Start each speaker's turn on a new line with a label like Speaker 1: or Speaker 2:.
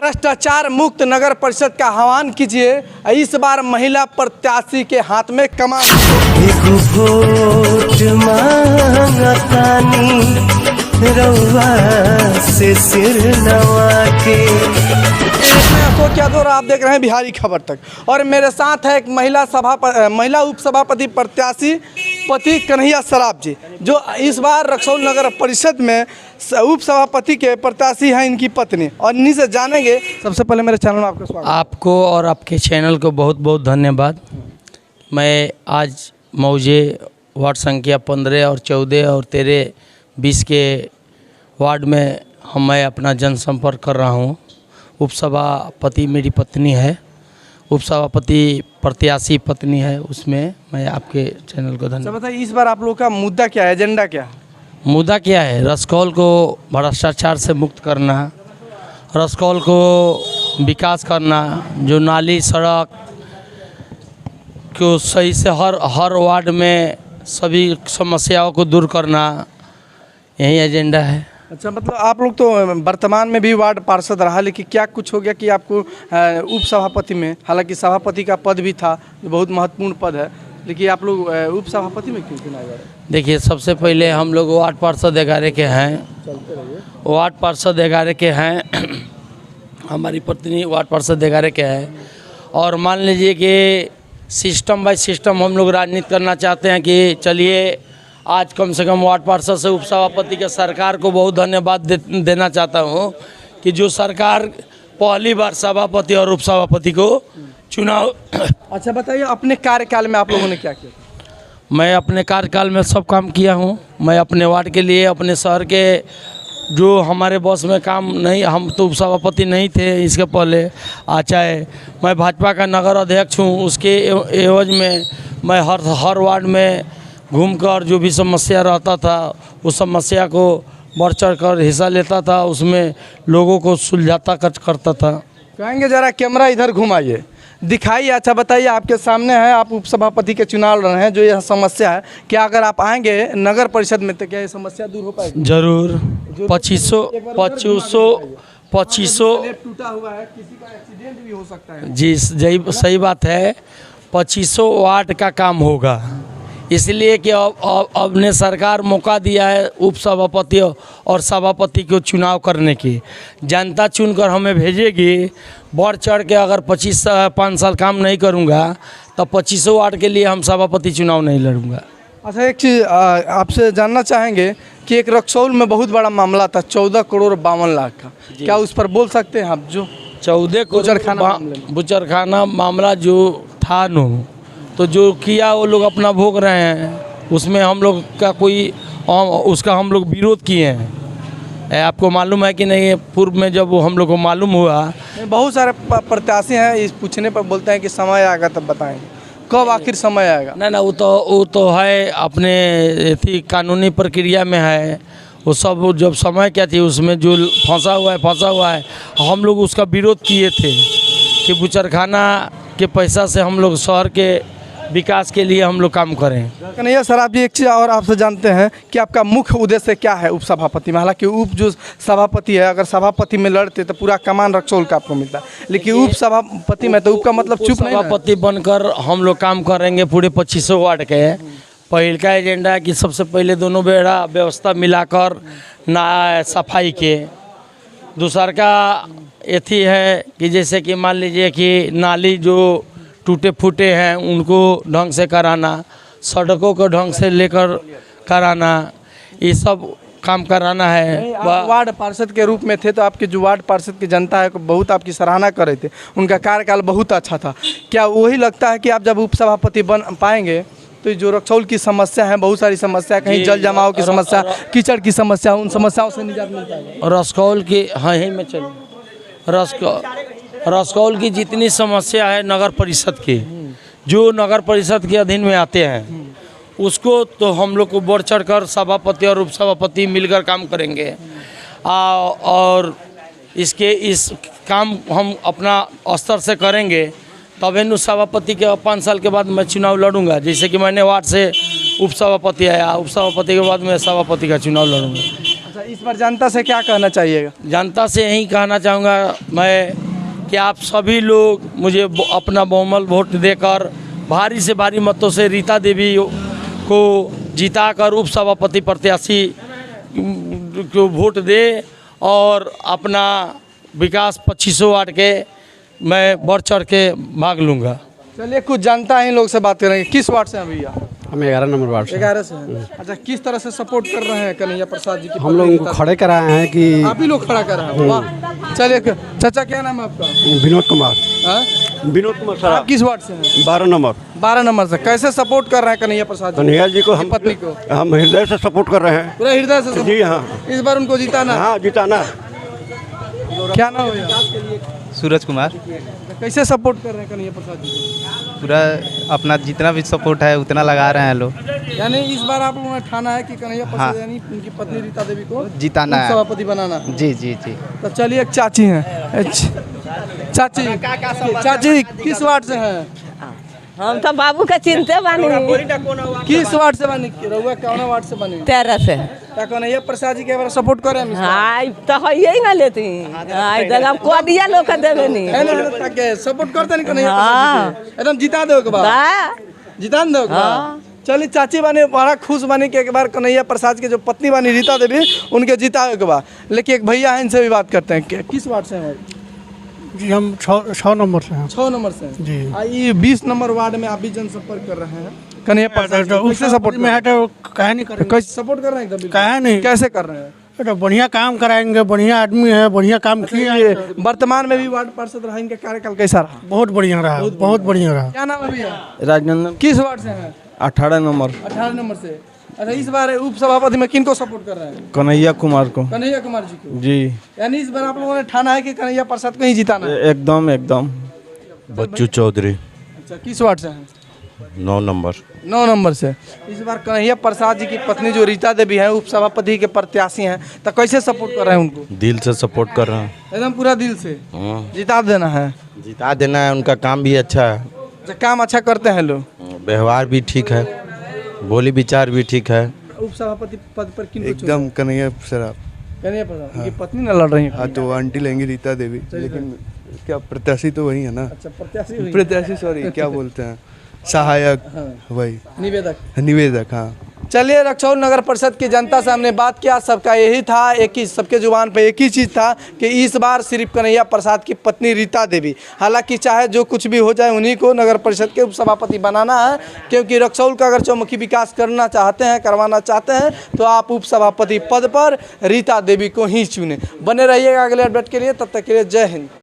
Speaker 1: भ्रष्टाचार मुक्त नगर परिषद का आह्वान कीजिए। इस बार महिला प्रत्याशी के हाथ में कमान।
Speaker 2: वोट मांगतानी रउआ से सिर नवा के।
Speaker 1: अशोक यादव और आप देख रहे हैं बिहारी खबर तक। और मेरे साथ है एक महिला उपसभापति प्रत्याशी पति कन्हैया सराफ जी, जो इस बार रक्सौल नगर परिषद में उपसभापति के प्रत्याशी हैं, इनकी पत्नी। और इन्हीं से जानेंगे। सबसे पहले मेरे चैनल में आपका स्वागत।
Speaker 3: आपको और आपके चैनल को बहुत बहुत धन्यवाद। मैं आज मौजे वार्ड संख्या 15 और 14 और 13 20 के वार्ड में मैं अपना जनसंपर्क कर रहा हूँ। उपसभापति मेरी पत्नी है, उपसभापति प्रत्याशी पत्नी है, उसमें मैं आपके चैनल को धन्यवाद।
Speaker 1: बताइए, इस बार आप लोग का मुद्दा क्या है, एजेंडा क्या है?
Speaker 3: मुद्दा क्या है? रक्सौल को भ्रष्टाचार से मुक्त करना, रक्सौल को विकास करना, जो नाली सड़क को सही से हर वार्ड में सभी समस्याओं को दूर करना, यही एजेंडा है।
Speaker 1: अच्छा, मतलब आप लोग तो वर्तमान में भी वार्ड पार्षद रहा, लेकिन क्या कुछ हो गया कि आपको उप सभापति में, हालांकि सभापति का पद भी था जो बहुत महत्वपूर्ण पद है, लेकिन आप लोग उप सभापति में क्यों चुनाए गए?
Speaker 3: देखिए, सबसे पहले हम लोग वार्ड पार्षद 11 के हैं, वार्ड पार्षद 11 के हैं। हमारी पत्नी वार्ड पार्षद 11 के है। और मान लीजिए कि सिस्टम बाय सिस्टम हम लोग राजनीति करना चाहते हैं कि चलिए आज कम से कम वार्ड पार्षद से उपसभापति के सरकार को बहुत धन्यवाद देना चाहता हूँ कि जो सरकार पहली बार सभापति और उपसभापति को चुनाव।
Speaker 1: अच्छा बताइए, अपने कार्यकाल में आप लोगों ने क्या किया?
Speaker 3: मैं अपने कार्यकाल में सब काम किया हूँ। मैं अपने वार्ड के लिए, अपने शहर के जो हमारे बॉस में काम नहीं, हम तो उपसभापति नहीं थे इसके पहले, चाहे मैं भाजपा का नगर अध्यक्ष हूँ, उसके एवज में मैं हर वार्ड में घूमकर जो भी समस्या रहता था उस समस्या को बढ़ चढ़ कर हिस्सा लेता था, उसमें लोगों को सुलझाता करता था।
Speaker 1: कहेंगे जरा कैमरा इधर घुमाइए, दिखाइए। अच्छा बताइए, आपके सामने है, आप उपसभापति के चुनाव लड़ रहे हैं, जो यह समस्या है, क्या अगर आप आएंगे नगर परिषद में तो क्या ये समस्या दूर हो पाएगी?
Speaker 3: जरूर। 2500
Speaker 1: टूटा हुआ है, किसी का एक्सीडेंट भी हो सकता है।
Speaker 3: जी सही बात है। 2500 वाट का काम होगा, इसलिए कि अब ने सरकार मौका दिया है उपसभापति और सभापति को चुनाव करने की। जनता चुनकर हमें भेजेगी। बढ़ चढ़ के अगर 5 साल काम नहीं करूंगा तो 2500 वार्ड के लिए हम सभापति चुनाव नहीं लड़ूंगा।
Speaker 1: अच्छा, एक चीज़ आपसे जानना चाहेंगे कि एक रक्सौल में बहुत बड़ा मामला था 14 करोड़ 52 लाख का, क्या उस पर बोल सकते हैं आप? जो
Speaker 3: 14 बुचरखाना मामला जो था नो, तो जो किया वो लोग अपना भोग रहे हैं, उसमें हम लोग का उसका हम लोग विरोध किए हैं। आपको मालूम है कि नहीं? पूर्व में जब वो हम लोग को मालूम हुआ,
Speaker 1: बहुत सारे प्रत्याशी हैं, इस पूछने पर बोलते हैं कि समय आएगा तब बताएंगे। कब आखिर समय आएगा?
Speaker 3: ना वो तो है अपने थी कानूनी प्रक्रिया में है वो सब। जब समय क्या थी उसमें जो फंसा हुआ है। हम लोग उसका विरोध किए थे कि बुचरखाना के पैसा से हम लोग शहर के विकास के लिए हम लोग काम करें।
Speaker 1: कन्हैया सराफ जी, एक चीज़ और आपसे जानते हैं कि आपका मुख्य उद्देश्य क्या है उपसभापति में? हालांकि उप जो सभापति है, अगर सभापति में लड़ते तो पूरा कमान रक्सौल का आपको मिलता है, लेकिन उप सभापति में तो उप का मतलब चुप नहीं।
Speaker 3: सभापति बनकर हम लोग काम करेंगे पूरे 2500 वार्ड के। पहले का एजेंडा है कि सबसे पहले दोनों बेड़ा व्यवस्था मिलाकर ना सफाई के। दूसरा का एथी है कि जैसे कि मान लीजिए कि नाली जो टूटे फूटे हैं उनको ढंग से कराना, सड़कों को ढंग से लेकर कराना, ये सब काम कराना है।
Speaker 1: आप वार्ड पार्षद के रूप में थे तो आपके जो वार्ड पार्षद की जनता है बहुत आपकी सराहना कर रहे थे, उनका कार्यकाल बहुत अच्छा था। क्या वही लगता है कि आप जब उपसभापति बन पाएंगे तो जो रक्सौल की समस्या है, बहुत सारी समस्या, कहीं जल जमाव की समस्या, कीचड़ की समस्या, उन समस्याओं से निजात मिल जाएगा?
Speaker 3: रक्सौल की हाँ ही में चलो रक्सौल की जितनी समस्या है नगर परिषद की, जो नगर परिषद के अधीन में आते हैं, उसको तो हम लोग को बढ़ चढ़ कर सभापति और उपसभापति मिलकर काम करेंगे। और इस काम हम अपना स्तर से करेंगे, तब इन सभापति के 5 साल के बाद मैं चुनाव लड़ूंगा। जैसे कि मैंने वार्ड से उपसभापति आया, उपसभापति के बाद मैं सभापति का चुनाव लड़ूंगा।
Speaker 1: अच्छा, इस बार जनता से क्या कहना चाहिएगा?
Speaker 3: जनता से यही कहना चाहूँगा मैं कि आप सभी लोग मुझे अपना बहुमूल्य वोट देकर भारी से भारी मतों से रीता देवी को जिताकर उपसभापति प्रत्याशी को वोट दे और अपना विकास 2500 वार्ड के मैं बढ़ चढ़ के भाग लूँगा।
Speaker 1: चलिए, कुछ जनता है इन लोग से बात करेंगे। किस वार्ड से हैं भैया?
Speaker 4: हम 11 नंबर वार्ड से
Speaker 1: 11 से हैं। अच्छा, किस तरह से सपोर्ट कर रहे हैं कन्हैया प्रसाद जी की?
Speaker 4: हम लोग उनको खड़े कराए हैं कि
Speaker 1: आप ही लोग खड़ा कर रहे हैं? वाह। चलिए, चाचा क्या नाम है आपका?
Speaker 4: विनोद कुमार।
Speaker 1: हाँ?
Speaker 4: विनोद कुमार सर,
Speaker 1: आप किस वार्ड से हैं?
Speaker 4: 12 नंबर।
Speaker 1: 12 नंबर से। कैसे सपोर्ट कर रहे हैं कन्हैया प्रसाद जी?
Speaker 4: कन्हैया जी को हम
Speaker 1: पत्नी को
Speaker 4: हम हृदय से सपोर्ट कर रहे हैं।
Speaker 1: पूरा हृदय से support?
Speaker 4: जी हाँ।
Speaker 1: इस बार उनको जिताना?
Speaker 4: हाँ, जिताना।
Speaker 1: क्या नाम है भैया?
Speaker 5: सूरज कुमार।
Speaker 1: कैसे सपोर्ट कर रहे हैं कन्हैया प्रसाद जी को?
Speaker 5: पूरा अपना जितना भी सपोर्ट है उतना लगा रहे हैं लोग।
Speaker 1: यानी इस बार आप लोगों ने ठाना है कि कन्हैया प्रसाद
Speaker 5: हाँ।
Speaker 1: यानी उनकी पत्नी रीता देवी को
Speaker 5: जिताना है।
Speaker 1: सभापति बनाना।
Speaker 5: जी जी जी।
Speaker 1: तो चलिए, एक चाची हैं। चाची किस वार्ड से हैं?
Speaker 6: हम तो बाबू के चिंते बानी।
Speaker 1: किस वार्ड से बनी? रउआ कौन वार्ड से बनी?
Speaker 6: 13 से।
Speaker 1: क्या कन्हैया प्रसाद जी के बारे सपोर्ट करे हम?
Speaker 6: हाय तो है ना लेती हाय दगम को दिया लोग के देवे नहीं
Speaker 1: है ना, ताकि सपोर्ट करते नहीं कन्हैया प्रसाद जी के? एकदम जिता दो के बाद।
Speaker 6: बा
Speaker 1: जिता दो के बाद। चलिए, चाची बने बड़ा खुश बनी कि एक बार कन्हैया प्रसाद के जो पत्नी बनी रीता देवी उनके जितावे के बाद। लेकिन एक भैया हैं, इनसे भी बात करते हैं। किस वार्ड से हैं?
Speaker 7: जी हम 6 नंबर से हैं।
Speaker 1: 6 नंबर से हैं।
Speaker 7: जी।
Speaker 1: ये 20 नंबर वार्ड में आप भी जनसंपर्क कर रहे हैं कन्हैया प्रसाद जी। कैसे सपोर्ट
Speaker 7: में है तो कहे नहीं करेंगे।
Speaker 1: कैसे सपोर्ट कर रहे हैं? एकदम
Speaker 7: कहे नहीं।
Speaker 1: कैसे कर रहे हैं?
Speaker 7: तो बढ़िया काम कराएंगे, बढ़िया आदमी है, बढ़िया काम किए हैं।
Speaker 1: ये वर्तमान में भी वार्ड पार्षद रहा, इनका कार्यकाल कैसा रहा?
Speaker 7: बहुत बढ़िया रहा, बहुत बढ़िया रहा।
Speaker 1: क्या नाम है भैया?
Speaker 8: राजनंदन।
Speaker 1: किस वार्ड से हैं?
Speaker 8: 18 नंबर।
Speaker 1: 18 नंबर से। अच्छा, इस बार उप सभापति में किनको सपोर्ट कर रहे हैं?
Speaker 8: कन्हैया कुमार को।
Speaker 1: कन्हैया कुमार जी को।
Speaker 8: जी,
Speaker 1: यानी इस बार आप लोगों ने ठाना है कि कन्हैया प्रसाद को ही जिताना है?
Speaker 8: एकदम एकदम।
Speaker 9: बच्चू चौधरी।
Speaker 1: अच्छा, किस वार्ड से हैं?
Speaker 9: 9 नंबर।
Speaker 1: 9 नंबर से। इस बार कन्हैया प्रसाद जी की पत्नी जो रीता देवी है उप सभापति के प्रत्याशी हैं, तो कैसे सपोर्ट कर रहे हैं उनको?
Speaker 9: दिल से सपोर्ट कर रहे हैं।
Speaker 1: एकदम पूरा दिल से
Speaker 9: हाँ,
Speaker 1: जिता देना है।
Speaker 9: जिता देना है। उनका काम भी अच्छा है,
Speaker 1: अच्छा, काम अच्छा करते हैं लोग।
Speaker 9: व्यवहार भी ठीक है, बोली विचार भी ठीक है।
Speaker 1: उप सभापति पद पर किनको
Speaker 10: एकदम कन्हैया सराफ।
Speaker 1: कन्हैया प्रसाद उनकी पत्नी न लड़ रही है?
Speaker 10: हाँ, तो आंटी लेंगी रीता देवी, लेकिन क्या प्रत्याशी तो वही है ना।
Speaker 1: अच्छा, प्रत्याशी हुई।
Speaker 10: प्रत्याशी सॉरी क्या बोलते हैं, सहायक। वही निवेदक। हाँ।
Speaker 1: चलिए, रक्सौल नगर परिषद की जनता से हमने बात किया। सबका यही था, एक ही सबके जुबान पे एक ही चीज़ था कि इस बार सिर्फ कन्हैया प्रसाद की पत्नी रीता देवी, हालांकि चाहे जो कुछ भी हो जाए उन्हीं को नगर परिषद के उपसभापति बनाना है, क्योंकि रक्सौल का अगर चौमुखी विकास करना चाहते हैं, करवाना चाहते हैं, तो आप उपसभापति पद पर रीता देवी को ही चुने। बने रहिएगा अगले अपडेट के लिए, तब तक के लिए जय हिंद।